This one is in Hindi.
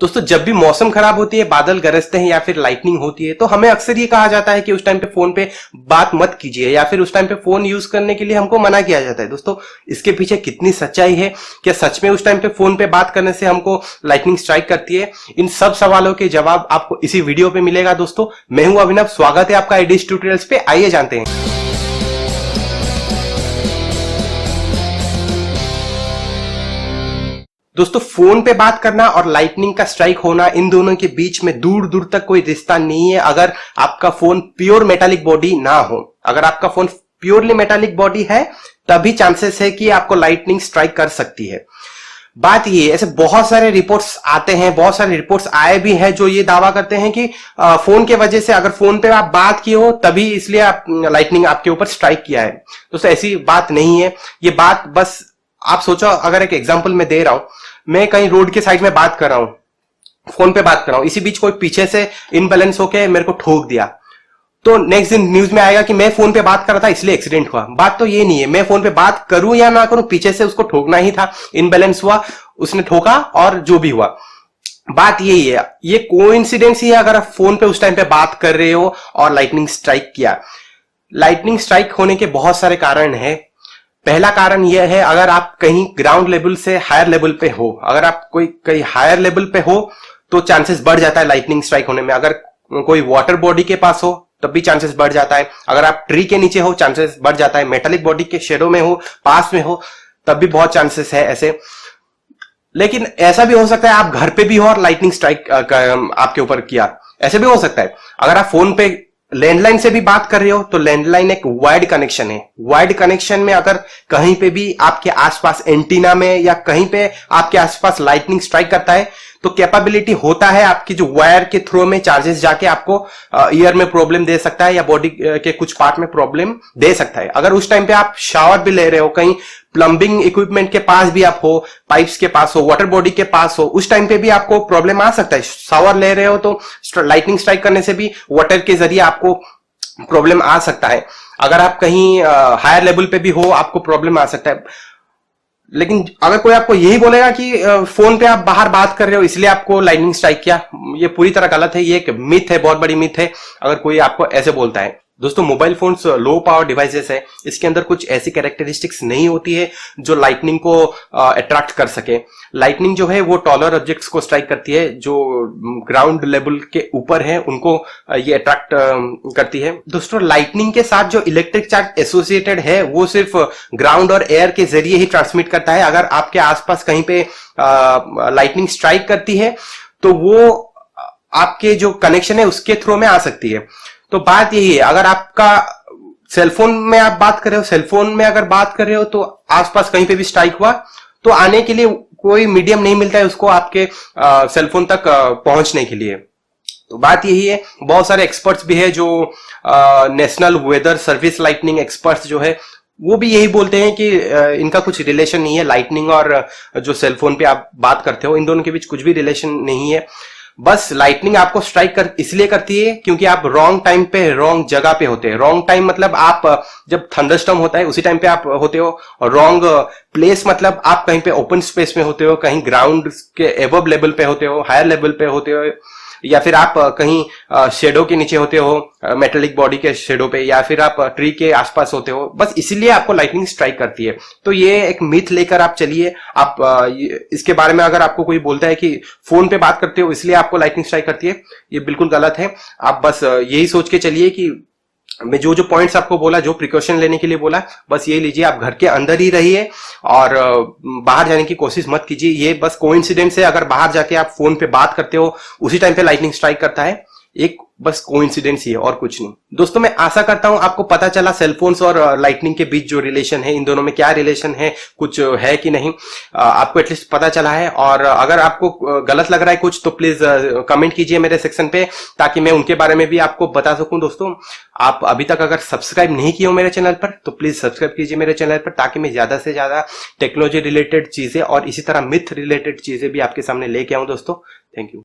दोस्तों जब भी मौसम खराब होती है, बादल गरजते हैं या फिर लाइटनिंग होती है, तो हमें अक्सर ये कहा जाता है कि उस टाइम पे फोन पे बात मत कीजिए या फिर उस टाइम पे फोन यूज करने के लिए हमको मना किया जाता है। दोस्तों इसके पीछे कितनी सच्चाई है? क्या सच में उस टाइम पे फोन पे बात करने से हमको लाइटनिंग स्ट्राइक करती है? इन सब सवालों के जवाब आपको इसी वीडियो पे मिलेगा। दोस्तों मैं हूं अभिनव, स्वागत है आपका IDS ट्यूटोरियल्स पे। आइए जानते हैं। दोस्तों फोन पे बात करना और लाइटनिंग का स्ट्राइक होना, इन दोनों के बीच में दूर दूर तक कोई रिश्ता नहीं है अगर आपका फोन प्योर मेटालिक बॉडी ना हो। अगर आपका फोन प्योरली मेटालिक बॉडी है तभी चांसेस है कि आपको लाइटनिंग स्ट्राइक कर सकती है। बात ये, ऐसे बहुत सारे रिपोर्ट्स आते हैं, बहुत सारे रिपोर्ट्स आए भी हैं जो ये दावा करते हैं कि फोन के वजह से, अगर फोन पे आप बात किए हो तभी इसलिए आप लाइटनिंग आपके ऊपर स्ट्राइक किया है। दोस्तों ऐसी बात नहीं है। ये बात बस आप सोचो, अगर एक एग्जांपल मैं दे रहा हूं, मैं कहीं रोड के साइड में बात कर रहा हूं, फोन पे बात कर रहा हूं, इसी बीच कोई पीछे से इनबैलेंस होके मेरे को ठोक दिया, तो नेक्स्ट दिन न्यूज में आएगा कि मैं फोन पे बात कर रहा था इसलिए एक्सीडेंट हुआ। बात तो ये नहीं है, मैं फोन पे बात करूं या ना करूं, पीछे से उसको ठोकना ही था, इनबैलेंस हुआ, उसने ठोका और जो भी हुआ। बात यही है, ये कोइंसिडेंस ही है अगर आप फोन पे उस टाइम पे बात कर रहे हो और लाइटनिंग स्ट्राइक किया। लाइटनिंग स्ट्राइक होने के बहुत सारे कारण है। पहला कारण यह है, अगर आप कहीं ग्राउंड लेवल से हायर लेवल पे हो, अगर आप कोई कहीं हायर लेवल पे हो तो चांसेस बढ़ जाता है लाइटनिंग स्ट्राइक होने में। अगर कोई वाटर बॉडी के पास हो तब भी चांसेस बढ़ जाता है। अगर आप ट्री के नीचे हो चांसेस बढ़ जाता है। मेटालिक बॉडी के शेडो में हो, पास में हो, तब भी बहुत चांसेस है ऐसे। लेकिन ऐसा भी हो सकता है आप घर पे भी हो और लाइटनिंग स्ट्राइक आपके ऊपर किया, ऐसे भी हो सकता है। अगर आप फोन पे लैंडलाइन से भी बात कर रहे हो तो लैंडलाइन एक वायर्ड कनेक्शन है। वायर्ड कनेक्शन में अगर कहीं पे भी आपके आसपास एंटीना में या कहीं पे आपके आसपास लाइटनिंग स्ट्राइक करता है तो कैपेबिलिटी होता है आपकी जो वायर के थ्रू में चार्जेस जाके आपको ईयर में प्रॉब्लम दे सकता है या बॉडी के कुछ पार्ट में प्रॉब्लम दे सकता है। अगर उस टाइम पे आप शावर भी ले रहे हो, कहीं प्लम्बिंग इक्विपमेंट के पास भी आप हो, पाइप्स के पास हो, वाटर बॉडी के पास हो, उस टाइम पे भी आपको प्रॉब्लम आ सकता है। शावर ले रहे हो तो लाइटनिंग स्ट्राइक करने से भी वाटर के जरिए आपको प्रॉब्लम आ सकता है। अगर आप कहीं हायर लेवल पे भी हो आपको प्रॉब्लम आ सकता है। लेकिन अगर कोई आपको यही बोलेगा कि फोन पे आप बाहर बात कर रहे हो इसलिए आपको लाइटनिंग स्ट्राइक किया, ये पूरी तरह गलत है। ये एक मिथ है, बहुत बड़ी मिथ है अगर कोई आपको ऐसे बोलता है। दोस्तों mobile phones low power devices है, इसके अंदर कुछ ऐसी कैरेक्टरिस्टिक्स नहीं होती है जो लाइटनिंग को अट्रैक्ट कर सके। लाइटनिंग जो है वो टॉलर ऑब्जेक्ट्स को स्ट्राइक करती है, जो ग्राउंड लेवल के ऊपर है उनको ये अट्रैक्ट करती है। दोस्तों लाइटनिंग के साथ जो इलेक्ट्रिक चार्ज एसोसिएटेड है वो सिर्फ ग्राउंड और एयर के जरिए ही ट्रांसमिट करता है। अगर आपके आसपास कहीं पे लाइटनिंग स्ट्राइक करती है तो वो आपके जो कनेक्शन है उसके थ्रू में आ सकती है। तो बात यही है, अगर आपका सेलफोन में आप बात कर रहे हो, सेलफोन में अगर बात कर रहे हो तो आसपास कहीं पे भी स्ट्राइक हुआ तो आने के लिए कोई मीडियम नहीं मिलता है उसको आपके सेलफोन तक पहुंचने के लिए। तो बात यही है, बहुत सारे एक्सपर्ट्स भी है जो national weather service lightning experts जो है वो भी यही बोलते हैं कि इनका कुछ रिलेशन नहीं है। लाइटनिंग और जो सेलफोन पे आप बात करते हो इन दोनों के बीच कुछ भी रिलेशन नहीं है। बस लाइटनिंग आपको स्ट्राइक इसलिए करती है क्योंकि आप रॉन्ग टाइम पे रॉन्ग जगह पे होते हैं। रॉन्ग टाइम मतलब आप जब थंडरस्टॉर्म होता है उसी टाइम पे आप होते हो, और रॉन्ग प्लेस मतलब आप कहीं पे ओपन स्पेस में होते हो, कहीं ग्राउंड के एबव लेवल पे होते हो, हायर लेवल पे होते हो, या फिर आप कहीं शेडो के नीचे होते हो, मेटालिक बॉडी के शेडो पे, या फिर आप ट्री के आसपास होते हो। बस इसीलिए आपको लाइटनिंग स्ट्राइक करती है। तो ये एक मिथ लेकर आप चलिए। आप इसके बारे में अगर आपको कोई बोलता है कि फोन पे बात करते हो इसलिए आपको लाइटनिंग स्ट्राइक करती है, ये बिल्कुल गलत है। आप बस यही सोच के चलिए कि मैं जो जो पॉइंट्स आपको बोला, जो प्रिकॉशन लेने के लिए बोला, बस ये लीजिए। आप घर के अंदर ही रहिए और बाहर जाने की कोशिश मत कीजिए। ये बस कोइंसिडेंस है, अगर बाहर जाके आप फोन पे बात करते हो उसी टाइम पे लाइटनिंग स्ट्राइक करता है, एक बस कोइंसिडेंस ही है और कुछ नहीं। दोस्तों मैं आशा करता हूं आपको पता चला सेलफोन्स और लाइटनिंग के बीच जो रिलेशन है, इन दोनों में क्या रिलेशन है, कुछ है कि नहीं, आपको एटलीस्ट पता चला है। और अगर आपको गलत लग रहा है कुछ तो प्लीज कमेंट कीजिए मेरे सेक्शन पे, ताकि मैं उनके बारे में भी आपको बता सकूं। दोस्तों आप अभी तक अगर सब्सक्राइब नहीं किए हो मेरे चैनल पर तो प्लीज सब्सक्राइब कीजिए मेरे चैनल पर, ताकि मैं ज्यादा से ज्यादा टेक्नोलॉजी रिलेटेड चीजें और इसी तरह मिथ रिलेटेड चीजें भी आपके सामने लेके आऊं। दोस्तों थैंक यू।